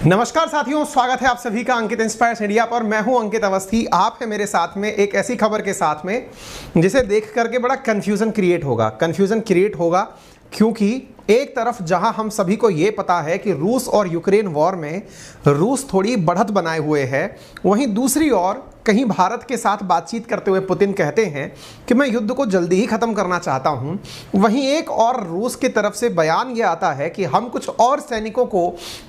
नमस्कार साथियों, स्वागत है आप सभी का अंकित इंस्पायर्स इंडिया पर। मैं हूं अंकित अवस्थी। आप है मेरे साथ में एक ऐसी खबर के साथ में जिसे देख करके बड़ा कंफ्यूजन क्रिएट होगा क्योंकि एक तरफ जहां हम सभी को ये पता है कि रूस और यूक्रेन वॉर में रूस थोड़ी बढ़त बनाए हुए है, वहीं दूसरी ओर कहीं भारत के साथ बातचीत करते हुए पुतिन कहते हैं कि मैं युद्ध को जल्दी ही खत्म करना चाहता हूं। वहीं एक और रूस की तरफ से बयान ये आता है कि हम कुछ और सैनिकों को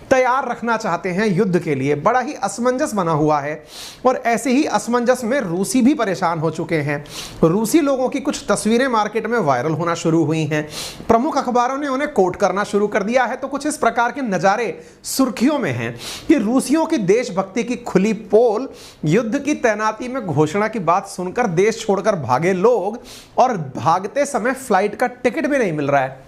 तैयार रखना चाहते हैं युद्ध के लिए। बड़ा ही असमंजस बना हुआ है और ऐसे ही असमंजस में रूसी भी परेशान हो चुके हैं। रूसी लोगों की कुछ तस्वीरें मार्केट में वायरल होना शुरू हुई हैं, प्रमुख अखबारों ने उन्हें कोट करना शुरू कर दिया है। तो कुछ इस प्रकार के नज़ारे सुर्खियों में हैं कि रूसियों की देशभक्ति की खुली पोल, युद्ध की तैनाती में घोषणा की बात सुनकर देश छोड़कर भागे लोग और भागते समय फ्लाइट का टिकट भी नहीं मिल रहा है।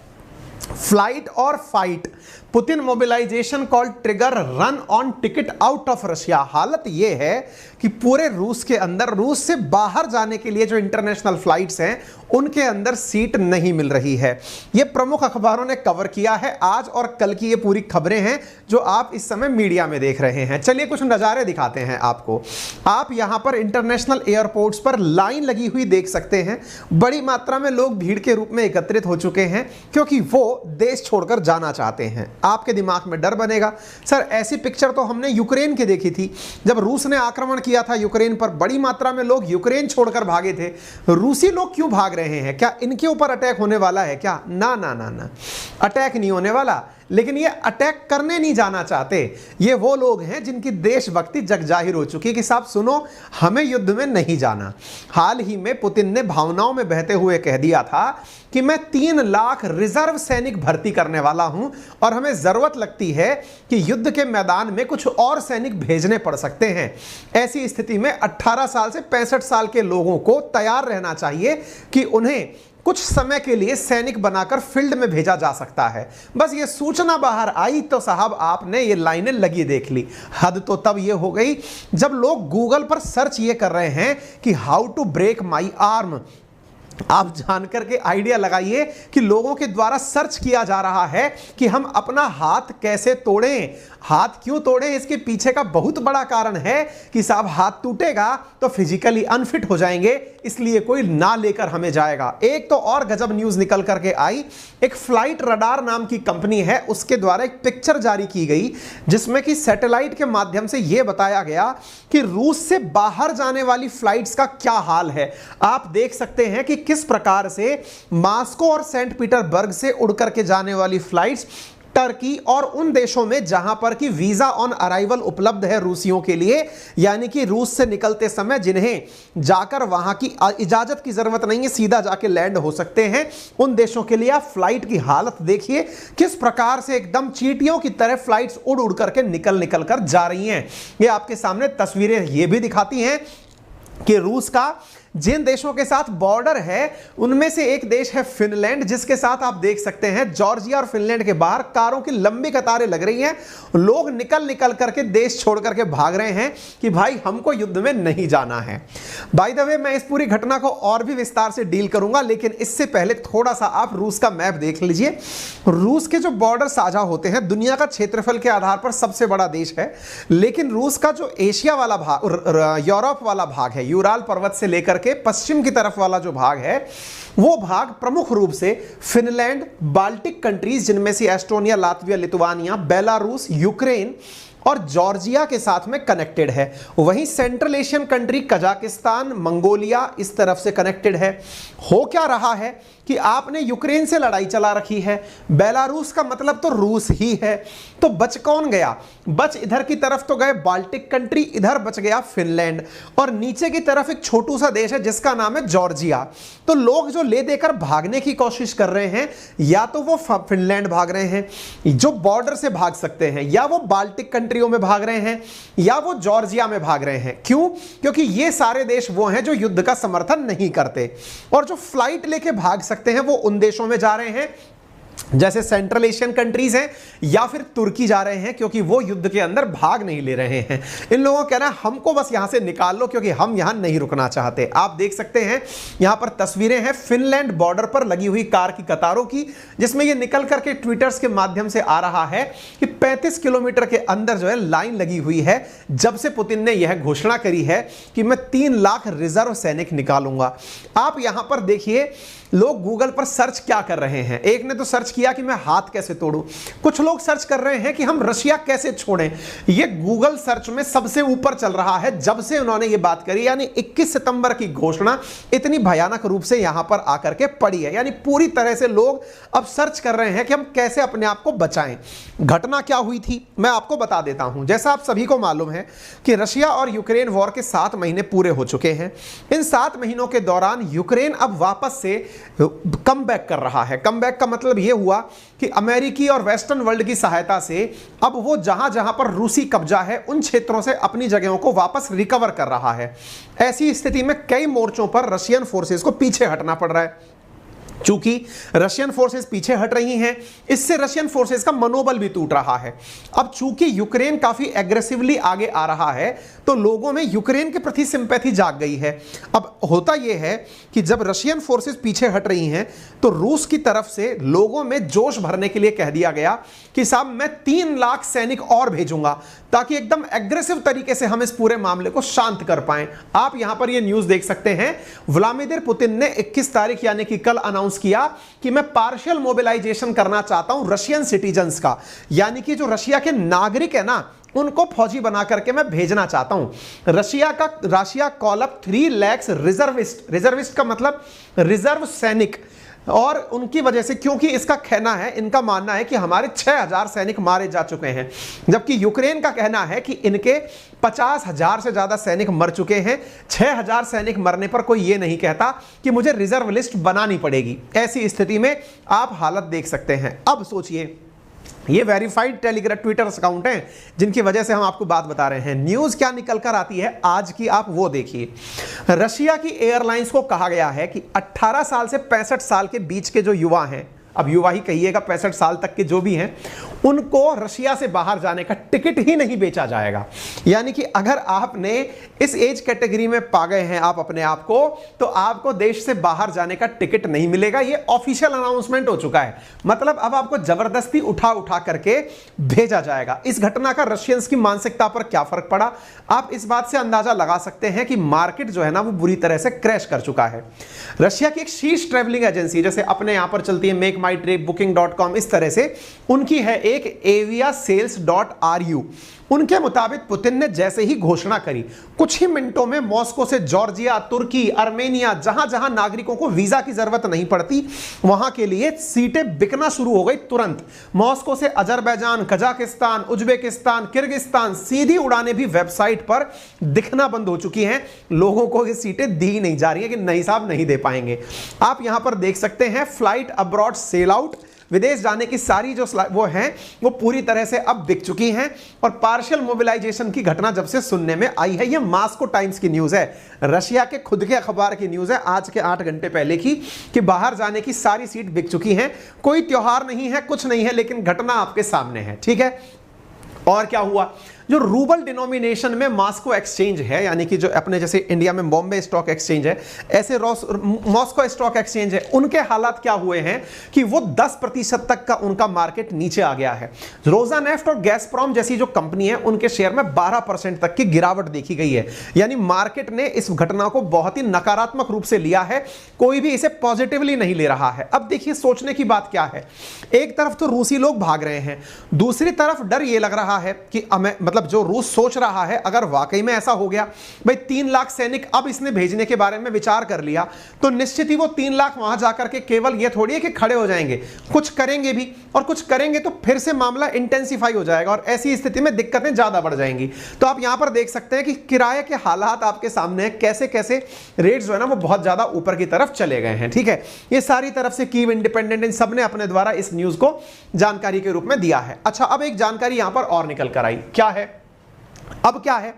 फ्लाइट और fight, Putin mobilization call trigger run on ticket out of Russia. हालत यह है कि पूरे रूस के अंदर, रूस से बाहर जाने के लिए जो इंटरनेशनल फ्लाइट्स हैं उनके अंदर सीट नहीं मिल रही है। यह प्रमुख अखबारों ने कवर किया है। आज और कल की ये पूरी खबरें हैं जो आप इस समय मीडिया में देख रहे हैं। चलिए कुछ नज़ारे दिखाते हैं आपको। आप यहां पर इंटरनेशनल एयरपोर्ट्स पर लाइन लगी हुई देख सकते हैं। बड़ी मात्रा में लोग भीड़ के रूप में एकत्रित हो चुके हैं क्योंकि वो देश छोड़कर जाना चाहते हैं। आपके दिमाग में डर बनेगा, सर ऐसी पिक्चर तो हमने यूक्रेन की देखी थी। जब रूस ने आक्रमण किया था यूक्रेन पर, बड़ी मात्रा में लोग यूक्रेन छोड़कर भागे थे। रूसी लोग क्यों भाग रहे हैं? क्या इनके ऊपर अटैक होने वाला है क्या? ना ना ना ना, अटैक नहीं होने वाला। लेकिन ये अटैक करने नहीं जाना चाहते। ये वो लोग हैं जिनकी देशभक्ति जग जाहिर हो चुकी है कि साहब सुनो, हमें युद्ध में नहीं जाना। हाल ही में पुतिन ने भावनाओं में बहते हुए कह दिया था कि मैं 3 लाख रिजर्व सैनिक भर्ती करने वाला हूं और हमें जरूरत लगती है कि युद्ध के मैदान में कुछ और सैनिक भेजने पड़ सकते हैं। ऐसी स्थिति में 18 साल से 65 साल के लोगों को तैयार रहना चाहिए कि उन्हें कुछ समय के लिए सैनिक बनाकर फील्ड में भेजा जा सकता है। बस ये सूचना बाहर आई तो साहब आपने ये लाइनें लगी देख ली। हद तो तब ये हो गई जब लोग गूगल पर सर्च ये कर रहे हैं कि how to break my arm. आप जानकर के आइडिया लगाइए कि लोगों के द्वारा सर्च किया जा रहा है कि हम अपना हाथ कैसे तोड़ें। हाथ क्यों तोड़ें? इसके पीछे का बहुत बड़ा कारण है कि साहब हाथ टूटेगा तो फिजिकली अनफिट हो जाएंगे, इसलिए कोई ना लेकर हमें जाएगा। एक तो और गजब न्यूज निकल करके आई। एक फ्लाइट रडार नाम की कंपनी है, उसके द्वारा एक पिक्चर जारी की गई जिसमें कि सैटेलाइट के माध्यम से यह बताया गया कि रूस से बाहर जाने वाली फ्लाइट्स का क्या हाल है। आप देख सकते हैं कि किस प्रकार से मॉस्को और सेंट पीटरबर्ग से उड़ करके जाने वाली फ्लाइट्स टर्की और उन देशों में जहां पर कि वीजा ऑन अराइवल उपलब्ध है रूसियों के लिए, यानी कि रूस से निकलते समय जिन्हें जाकर वहां की इजाजत की जरूरत नहीं है, सीधा जाके लैंड हो सकते हैं, उन देशों के लिए आप फ्लाइट की हालत देखिए किस प्रकार से एकदम चींटियों की तरह फ्लाइट्स उड़ उड़ करके निकल कर जा रही हैं। ये आपके सामने तस्वीरें ये भी दिखाती हैं कि रूस का जिन देशों के साथ बॉर्डर है उनमें से एक देश है फिनलैंड, जिसके साथ आप देख सकते हैं जॉर्जिया और फिनलैंड के बाहर कारों की लंबी कतारें लग रही हैं। लोग निकल करके देश छोड़ करके भाग रहे हैं कि भाई हमको युद्ध में नहीं जाना है। बाय द वे, मैं इस पूरी घटना को और भी विस्तार से डील करूंगा, लेकिन इससे पहले थोड़ा सा आप रूस का मैप देख लीजिए। रूस के जो बॉर्डर साझा होते हैं, दुनिया का क्षेत्रफल के आधार पर सबसे बड़ा देश है, लेकिन रूस का जो एशिया वाला भाग, यूरोप वाला भाग है, यूराल पर्वत से लेकर के पश्चिम की तरफ वाला जो भाग है, वो भाग प्रमुख रूप से फिनलैंड, बाल्टिक कंट्रीज जिनमें से Estonia, Latvia, Lithuania, Belarus, Ukraine और जॉर्जिया के साथ में कनेक्टेड है। वहीं central Asian country Kazakhstan, Mongolia इस तरफ से कनेक्टेड है। हो क्या रहा है कि आपने यूक्रेन से लड़ाई चला रखी है, बेलारूस का मतलब तो रूस ही है, तो बच कौन गया? बच इधर की तरफ तो गए बाल्टिक कंट्री, इधर बच गया फिनलैंड, और नीचे की तरफ एक छोटू सा देश है जिसका नाम है जॉर्जिया। तो लोग जो ले देकर भागने की कोशिश कर रहे हैं, या तो वो फिनलैंड भाग रहे हैं जो बॉर्डर से भाग सकते हैं, या वो बाल्टिक कंट्रियों में भाग रहे हैं, या वो जॉर्जिया में भाग रहे हैं। क्यों? क्योंकि ये सारे देश वो हैं जो युद्ध का समर्थन नहीं करते, और जो फ्लाइट लेके भाग सकते हैं वो उन देशों में जा रहे हैं जैसे सेंट्रल एशियन कंट्रीज हैं या फिर तुर्की जा रहे हैं, क्योंकि वो युद्ध के अंदर भाग नहीं ले रहे हैं। इन लोगों का कहना है हमको बस यहां से निकाल लो क्योंकि हम यहां नहीं रुकना चाहते। आप देख सकते हैं यहां पर तस्वीरें हैं फिनलैंड बॉर्डर पर लगी हुई कार की कतारों की, जिसमें यह निकल करके ट्विटर्स के माध्यम से आ रहा है कि 35 किलोमीटर के अंदर जो है लाइन लगी हुई है, जब से पुतिन ने यह घोषणा करी है कि मैं 3 लाख रिजर्व सैनिक निकालूंगा। आप यहां पर देखिए लोग गूगल पर सर्च क्या कर रहे हैं। एक ने तो सर्च किया कि मैं हाथ कैसे तोड़ूं, कुछ लोग सर्च कर रहे हैं कि हम रशिया कैसे छोड़ें। यह गूगल सर्च में सबसे ऊपर चल रहा है जब से उन्होंने यह बात करी, यानी 21 सितंबर की घोषणा इतनी भयानक रूप से यहां पर आकर के पड़ी है। यानी पूरी तरह से लोग अब सर्च कर रहे हैं कि हम कैसे अपने आप को बचाएं। घटना क्या हुई थी मैं आपको बता देता हूं। जैसा आप सभी को मालूम है कि रशिया और यूक्रेन वॉर के 7 महीने पूरे हो चुके हैं। इन 7 महीनों के दौरान यूक्रेन अब वापस से कम बैक कर रहा है। कम बैक का मतलब यह हुआ कि अमेरिकी और वेस्टर्न वर्ल्ड की सहायता से अब वो जहां जहां पर रूसी कब्जा है उन क्षेत्रों से अपनी जगहों को वापस रिकवर कर रहा है। ऐसी स्थिति में कई मोर्चों पर रशियन फोर्सेस को पीछे हटना पड़ रहा है। चूंकि रशियन फोर्सेस पीछे हट रही हैं, इससे रशियन फोर्सेस का मनोबल भी टूट रहा है। अब चूंकि यूक्रेन काफी एग्रेसिवली आगे आ रहा है तो लोगों में यूक्रेन के प्रति सिंपैथी जाग गई है। अब होता यह है कि जब रशियन फोर्सेस पीछे हट रही हैं तो रूस की तरफ से लोगों में जोश भरने के लिए कह दिया गया कि साहब मैं 3 लाख सैनिक और भेजूंगा ताकि एकदम एग्रेसिव तरीके से हम इस पूरे मामले को शांत कर पाएं। आप यहां पर यह न्यूज देख सकते हैं। व्लादिमीर पुतिन ने 21 तारीख यानी कि कल अनाउंस किया कि मैं पार्शियल मोबिलाइजेशन करना चाहता हूं रशियन सिटीजन्स का, यानी कि जो रशिया के नागरिक है ना उनको फौजी बना करके मैं भेजना चाहता हूं। Russia call up 3 lakh reservist का मतलब रिजर्व सैनिक, और उनकी वजह से, क्योंकि इसका कहना है, इनका मानना है कि हमारे 6000 सैनिक मारे जा चुके हैं, जबकि यूक्रेन का कहना है कि इनके 50,000 से ज्यादा सैनिक मर चुके हैं। 6000 सैनिक मरने पर कोई ये नहीं कहता कि मुझे रिजर्व लिस्ट बनानी पड़ेगी। ऐसी स्थिति में आप हालत देख सकते हैं। अब सोचिए, ये वेरीफाइड टेलीग्राम ट्विटर अकाउंट हैं जिनकी वजह से हम आपको बात बता रहे हैं। न्यूज क्या निकल कर आती है आज की, आप वो देखिए। रशिया की एयरलाइंस को कहा गया है कि 18 साल से 65 साल के बीच के जो युवा हैं, अब युवा ही कहिएगा, 65 साल तक के जो भी हैं, उनको रशिया से बाहर जाने का टिकट ही नहीं बेचा जाएगा। यानी कि अगर आपने इस एज कैटेगरी में पा गए हैं आप अपने आप को, तो आपको देश से बाहर जाने का टिकट नहीं मिलेगा। ये ऑफिशियल अनाउंसमेंट हो चुका है। मतलब अब आपको जबरदस्ती उठा उठा करके भेजा जाएगा। इस घटना का रशियंस की मानसिकता पर क्या फर्क पड़ा, आप इस बात से अंदाजा लगा सकते हैं कि मार्केट जो है ना वो बुरी तरह से क्रैश कर चुका है। रशिया की एक शीर्ष ट्रैवलिंग एजेंसी, जैसे अपने यहां पर चलती है मेक माई ट्रिप, booking.com, इस तरह से उनकी है एक aviasales.ru। उनके मुताबिक पुतिन ने जैसे ही घोषणा करी, कुछ ही मिनटों में मॉस्को से जॉर्जिया, तुर्की, अर्मेनिया, जहां जहां नागरिकों को वीजा की जरूरत नहीं पड़ती वहां के लिए सीटें बिकना शुरू हो गई तुरंत। मॉस्को से अजरबैजान, कजाकिस्तान, उज्बेकिस्तान, किर्गिस्तान सीधी उड़ानें भी वेबसाइट पर दिखना बंद हो चुकी हैं। लोगों को ये सीटें दी नहीं जा रही है कि नहीं साहब नहीं दे पाएंगे। आप यहां पर देख सकते हैं फ्लाइट अब्रॉड सेल आउट, विदेश जाने की सारी जो वो हैं वो पूरी तरह से अब बिक चुकी हैं। और पार्शियल मोबिलाइजेशन की घटना जब से सुनने में आई है, ये मॉस्को टाइम्स की न्यूज़ है, रशिया के खुद के अखबार की न्यूज़ है आज के 8 घंटे पहले की, कि बाहर जाने की सारी सीट बिक चुकी हैं। कोई त्योहार नहीं है, कुछ नहीं है, लेकिन घटना आपके सामने है। ठीक है, और क्या हुआ, जो रूबल डिनोमिनेशन में मॉस्को एक्सचेंज है, यानी कि जो अपने जैसे इंडिया में बॉम्बे स्टॉक एक्सचेंज है, ऐसे मॉस्को स्टॉक एक्सचेंज है, उनके हालात क्या हुए हैं कि वो 10% तक का उनका मार्केट नीचे आ गया है। रोजानेफ्ट और गैसप्रॉम जैसी जो कंपनी है उनके शेयर में 12% तक की गिरावट देखी गई है। यानी मार्केट ने इस घटना को बहुत ही नकारात्मक रूप से लिया है, कोई भी इसे पॉजिटिवली नहीं ले रहा है। अब देखिए सोचने की बात क्या है, एक तरफ तो रूसी लोग भाग रहे हैं, दूसरी तरफ डर यह लग रहा है कि मतलब जो रूस सोच रहा है, अगर वाकई में ऐसा हो गया, भाई 3 लाख सैनिक अब इसने भेजने के बारे में विचार कर लिया, तो निश्चित ही वो 3 लाख वहां जाकर के केवल ये थोड़ी है कि खड़े हो जाएंगे, कुछ करेंगे भी, और कुछ करेंगे तो फिर से मामला इंटेंसिफाई हो जाएगा और ऐसी स्थिति में दिक्कतें ज्यादा बढ़ जाएंगी। तो आप यहां पर देख सकते हैं कि किराए के हालात आपके सामने है, कैसे कैसे रेट जो है ना वो बहुत ज्यादा ऊपर की तरफ चले गए हैं। ठीक है, ये सारी तरफ से कीव, इंडिपेंडेंट, इन सबने अपने द्वारा इस न्यूज को जानकारी के रूप में दिया है। अच्छा, अब एक जानकारी यहां पर और निकल कर आई, क्या है, अब क्या है,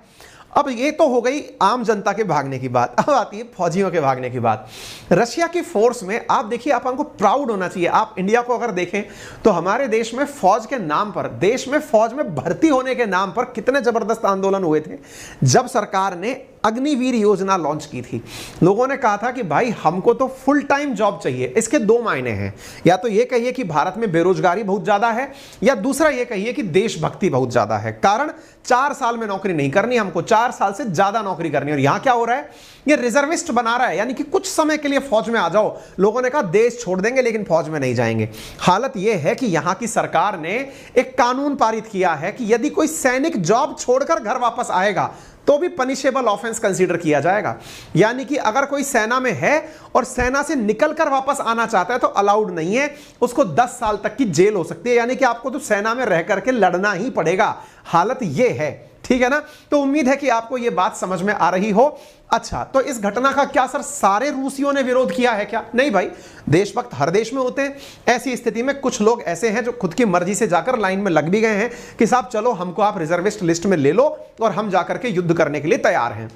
अब ये तो हो गई आम जनता के भागने की बात, अब आती है फौजियों के भागने की बात। रशिया की फोर्स में आप देखिए, आप हमको प्राउड होना चाहिए। आप इंडिया को अगर देखें तो हमारे देश में फौज के नाम पर, देश में फौज में भर्ती होने के नाम पर कितने जबरदस्त आंदोलन हुए थे जब सरकार ने अग्निवीर योजना लॉन्च की थी। लोगों ने कहा था कि भाई हमको तो फुल टाइम जॉब चाहिए। इसके दो मायने हैं, या तो ये कहिए कि भारत में बेरोजगारी बहुत ज्यादा है, या दूसरा ये कहिए कि देशभक्ति बहुत ज्यादा है। कारण 4 साल में नौकरी नहीं करनी, हमको 4 साल से ज्यादा नौकरी करनी। और यहां क्या हो रहा है, ये रिजर्विस्ट बना रहा है, यानी कि कुछ समय के लिए फौज में आ जाओ। लोगों ने कहा देश छोड़ देंगे लेकिन फौज में नहीं जाएंगे। हालत यह है कि यहां की सरकार ने एक कानून पारित किया है कि यदि कोई सैनिक जॉब छोड़कर घर वापस आएगा तो भी पनिशेबल ऑफेंस कंसीडर किया जाएगा। यानी कि अगर कोई सेना में है और सेना से निकलकर वापस आना चाहता है तो अलाउड नहीं है, उसको 10 साल तक की जेल हो सकती है। यानी कि आपको तो सेना में रह करके लड़ना ही पड़ेगा। हालत यह है, ठीक है ना। तो उम्मीद है कि आपको यह बात समझ में आ रही हो। अच्छा, तो इस घटना का क्या सर सारे रूसियों ने विरोध किया है क्या? नहीं भाई, देशभक्त हर देश में होते हैं। ऐसी स्थिति में कुछ लोग ऐसे हैं जो खुद की मर्जी से जाकर लाइन में लग भी गए हैं कि साहब चलो हमको आप रिजर्विस्ट लिस्ट में ले लो और हम जाकर के युद्ध करने के लिए तैयार हैं।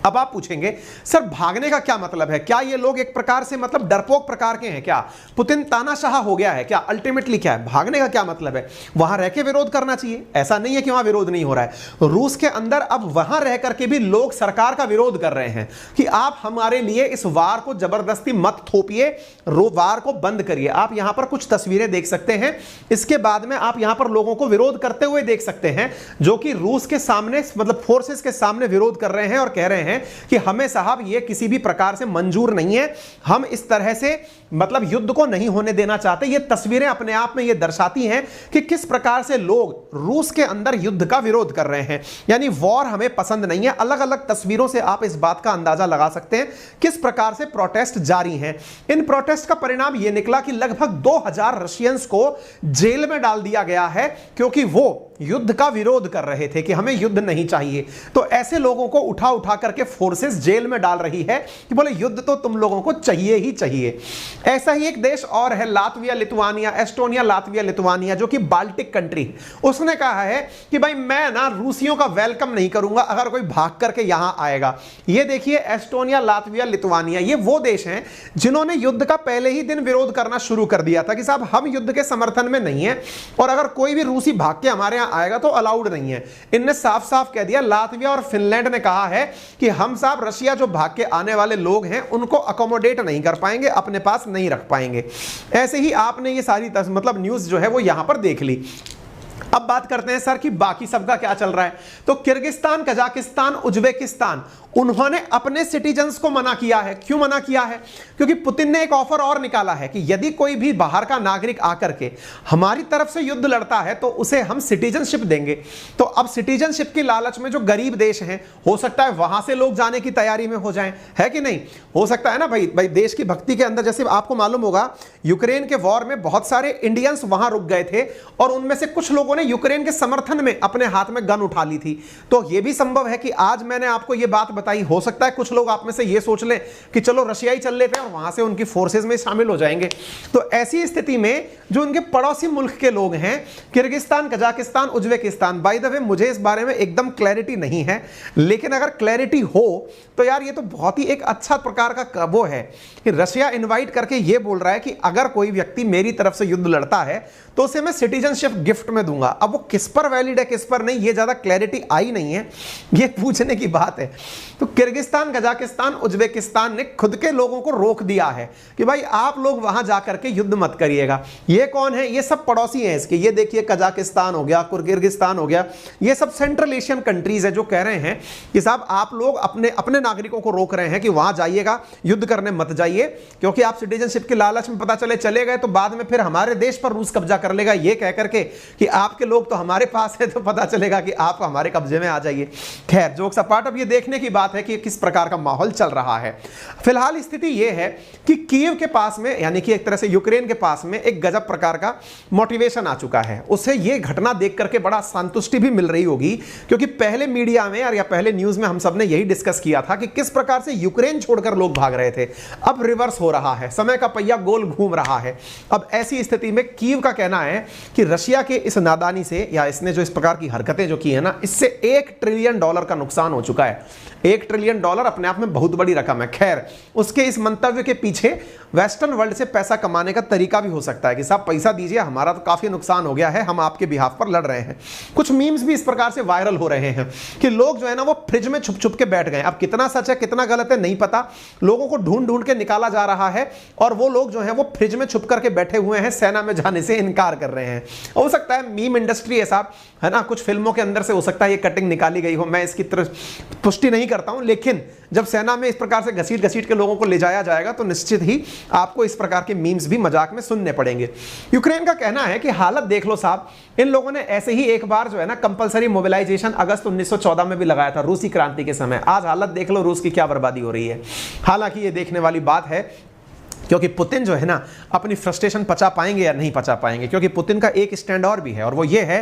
अब आप पूछेंगे सर भागने का क्या मतलब है? क्या ये लोग एक प्रकार से मतलब डरपोक प्रकार के हैं क्या? पुतिन तानाशाह हो गया है क्या? अल्टीमेटली क्या है भागने का क्या मतलब है? वहां रह के विरोध करना चाहिए, ऐसा नहीं है कि वहां विरोध नहीं हो रहा है। रूस के अंदर अब वहां रह करके भी लोग सरकार का विरोध कर रहे हैं कि आप हमारे लिए इस वार को जबरदस्ती मत थोपिए, वार को बंद करिए। आप यहां पर कुछ तस्वीरें देख सकते हैं, इसके बाद में आप यहां पर लोगों को विरोध करते हुए देख सकते हैं जो कि रूस के सामने मतलब फोर्सेस के सामने विरोध कर रहे हैं और कह रहे हैं कि हमें साहब ये किसी भी प्रकार से मंजूर नहीं है, हम इस तरह से मतलब युद्ध को नहीं होने देना चाहते। ये तस्वीरें अपने आप में ये दर्शाती हैं कि किस प्रकार से लोग रूस के अंदर युद्ध का विरोध कर रहे हैं, यानी वॉर हमें पसंद नहीं है। अलग अलग तस्वीरों से आप इस बात का अंदाजा लगा सकते हैं किस प्रकार से प्रोटेस्ट जारी हैं। इन प्रोटेस्ट का परिणाम यह निकला कि लगभग 2000 रशियंस को जेल में डाल दिया गया है क्योंकि वो युद्ध का विरोध कर रहे थे कि हमें युद्ध नहीं चाहिए। तो ऐसे लोगों को उठा उठा करके फोर्सेस जेल में डाल रही है कि बोले युद्ध तो तुम लोगों को चाहिए ही चाहिए। ऐसा ही एक देश और है Latvia Lithuania, Estonia Latvia Lithuania, जो कि बाल्टिक कंट्री। उसने कहा है कि भाई मैं ना रूसियों का वेलकम नहीं करूंगा अगर कोई भाग करके यहां आएगा। ये देखिए एस्टोनिया लातविया लिथुआनिया, ये वो देश हैं जिन्होंने युद्ध का पहले ही दिन विरोध करना शुरू कर दिया था कि साहब हम युद्ध के समर्थन में नहीं है और अगर कोई भी रूसी भाग के हमारे आएगा तो अलाउड नहीं है। इनने साफ साफ कह दिया। लातविया और फिनलैंड ने कहा है कि हम साहब रशिया जो भाग के आने वाले लोग हैं उनको अकोमोडेट नहीं कर पाएंगे, अपने पास नहीं रख पाएंगे। ऐसे ही आपने ये सारी मतलब न्यूज़ जो है वो यहां पर देख ली। अब बात करते हैं सर कि बाकी सबका क्या चल रहा है। तो किर्गिस्तान, कजाकिस्तान, उज्बेकिस्तान, उन्होंने अपने सिटीजन्स को मना किया है। क्यों मना किया है? क्योंकि पुतिन ने एक ऑफर और निकाला है कि यदि कोई भी बाहर का नागरिक आकर के हमारी तरफ से युद्ध लड़ता है तो उसे हम सिटीजनशिप देंगे। तो अब सिटीजनशिप की लालच में जो गरीब देश हैं, हो सकता है वहां से लोग जाने की तैयारी में हो जाएं, है कि नहीं? हो सकता है ना भाई देश की भक्ति के अंदर। जैसे आपको मालूम होगा यूक्रेन के वॉर में बहुत सारे इंडियंस वहां रुक गए थे और उनमें से कुछ लोगों ने यूक्रेन के समर्थन में अपने हाथ में गन उठा ली थी। तो यह भी संभव है कि आज मैंने आपको यह बात बताई, हो सकता है कुछ लोग आप में से यह सोच लें कि चलो रशिया ही चल लेते हैं और वहां से उनकी फोर्सेस में शामिल हो जाएंगे। तो ऐसी स्थिति में जो उनके पड़ोसी मुल्क के लोग हैं, Kyrgyzstan, Kazakhstan, Uzbekistan, by the way मुझे इस बारे में एकदम क्लैरिटी नहीं है, लेकिन अगर क्लैरिटी हो तो यार ये तो बहुत ही एक अच्छा प्रकार का वो है कि रशिया इनवाइट करके ये बोल रहा है कि अगर कोई व्यक्ति मेरी तरफ से युद्ध लड़ता है तो उसे मैं सिटीजनशिप गिफ्ट में दूंगा। अब वो किस पर वैलिड है किस पर नहीं, ये ज्यादा क्लैरिटी आई नहीं है, ये पूछने की बात है। तो किर्गिस्तान, कजाकिस्तान, उज्बेकिस्तान ने खुद के लोगों को रोक दिया है कि भाई आप लोग वहां जाकर के युद्ध मत करिएगा। ये कौन है? ये सब पड़ोसी हैं इसके। ये देखिए कजाकिस्तान हो गया, किर्गिस्तान हो गया, ये सब सेंट्रल एशियन कंट्रीज है जो कह रहे हैं कि साहब आप लोग अपने अपने नागरिकों को रोक रहे हैं कि वहां जाइएगा, युद्ध करने मत जाइए, क्योंकि आप सिटीजनशिप के लालच में पता चले गए तो बाद में फिर हमारे देश पर रूस कब्जा कर लेगा, ये कह करके कि आपके लोग तो हमारे पास है, तो पता चलेगा कि आप हमारे कब्जे में आ जाइए। खैर जोक्स अपार्ट, अब ये देखने की बात है कि किस प्रकार का माहौल चल रहा है। फिलहाल स्थिति यह है कि कीव के पास में, यानी कि एक तरह से यूक्रेन के पास में एक गजब प्रकार का मोटिवेशन आ चुका है। उसे यह घटना देख करके बड़ा संतुष्टि भी मिल रही होगी, क्योंकि पहले मीडिया में या पहले न्यूज में हम सब ने यही डिस्कस किया था कि किस प्रकार से यूक्रेन छोड़कर लोग भाग रहे थे। अब रिवर्स हो रहा है, समय का पहिया गोल घूम रहा है। अब ऐसी स्थिति में कीव का कहना है कि रशिया के इस नादान अडानी से, या इसने जो इस प्रकार की हरकतें जो की है ना, इससे $1 ट्रिलियन का नुकसान हो चुका है। $1 ट्रिलियन अपने आप में बहुत बड़ी रकम है। खैर, उसके इस मंतव्य के पीछे वेस्टर्न वर्ल्ड से पैसा कमाने का तरीका भी हो सकता है कि साहब पैसा दीजिए, हमारा तो काफी नुकसान हो गया है, हम आपके बिहाफ पर लड़ रहे हैं। कुछ मीम्स भी इस प्रकार से वायरल हो रहे हैं कि लोग जो है ना वो फ्रिज में छुप छुप के बैठ गए। अब कितना सच है कितना गलत है नहीं पता, लोगों को ढूंढ ढूंढ के निकाला जा रहा है और वो लोग जो है वो फ्रिज में छुप करके बैठे हुए हैं, सेना में जाने से इनकार कर रहे हैं। हो सकता है मीम इंडस्ट्री है साहब, है ना, कुछ फिल्मों के अंदर से हो सकता है ये कटिंग निकाली गई हो, मैं इसकी तरफ पुष्टि नहीं करता हूं, लेकिन जब सेना में इस प्रकार से घसीट घसीट के लोगों को ले जाया जाएगा तो निश्चित ही आपको इस प्रकार के मीम्स भी मजाक में सुनने पड़ेंगे। यूक्रेन का कहना है कि हालत देख लो साहब, इन लोगों ने ऐसे ही एक बार जो है ना कंपलसरी मोबिलाइजेशन अगस्त 1914 में भी लगाया था रूसी क्रांति के समय। आज हालत देख लो रूस की क्या बर्बादी हो रही है। हालांकि ये देखने वाली बात है क्योंकि पुतिन जो है ना अपनी फ्रस्ट्रेशन पचा पाएंगे या नहीं पचा पाएंगे, क्योंकि पुतिन का एक स्टैंड और भी है और वो ये है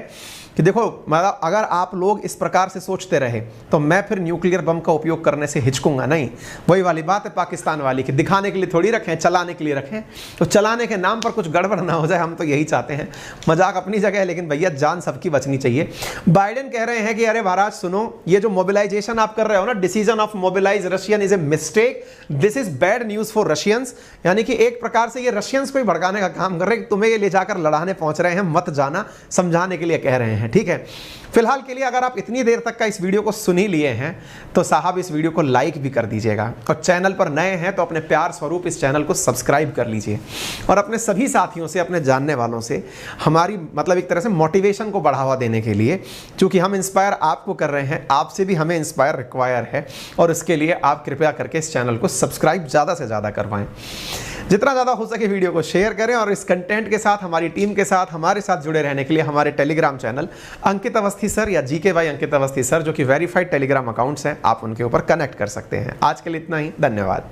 कि देखो, मतलब अगर आप लोग इस प्रकार से सोचते रहे तो मैं फिर न्यूक्लियर बम का उपयोग करने से हिचकूंगा नहीं। वही वाली बात है पाकिस्तान वाली कि दिखाने के लिए थोड़ी रखें, चलाने के लिए रखें, तो चलाने के नाम पर कुछ गड़बड़ ना हो जाए, हम तो यही चाहते हैं। मजाक अपनी जगह है, लेकिन भैया जान सबकी बचनी चाहिए। बाइडेन कह रहे हैं कि अरे महाराज सुनो, ये जो मोबिलाइजेशन आप कर रहे हो ना, decision of mobilize Russian is a mistake, this is bad news for Russians. यानी कि एक प्रकार से ये रशियंस को ही भड़काने का काम कर रहे हैं कि तुम्हें ये ले जाकर लड़ाने पहुंच रहे हैं, मत जाना, समझाने के लिए कह रहे हैं। ठीक है, फिलहाल के लिए अगर आप इतनी देर तक का इस वीडियो को सुन ही लिए हैं तो साहब इस वीडियो को लाइक भी कर दीजिएगा, और चैनल पर नए हैं तो अपने प्यार स्वरूप इस चैनल को सब्सक्राइब कर लीजिए, और अपने सभी साथियों से, अपने जानने वालों से हमारी मतलब एक तरह से मोटिवेशन को बढ़ावा देने के लिए, क्योंकि हम इंस्पायर आपको कर रहे हैं, आपसे भी हमें इंस्पायर रिक्वायर है, और इसके लिए आप कृपया करके इस चैनल को सब्सक्राइब ज़्यादा से ज़्यादा करवाएं। जितना ज़्यादा हो सके वीडियो को शेयर करें, और इस कंटेंट के साथ हमारी टीम के साथ हमारे साथ जुड़े रहने के लिए हमारे टेलीग्राम चैनल अंकित अवस्थी सर या GK by Ankit Awasthi sir, जो कि वेरीफाइड टेलीग्राम अकाउंट्स हैं, आप उनके ऊपर कनेक्ट कर सकते हैं। आज के लिए इतना ही, धन्यवाद।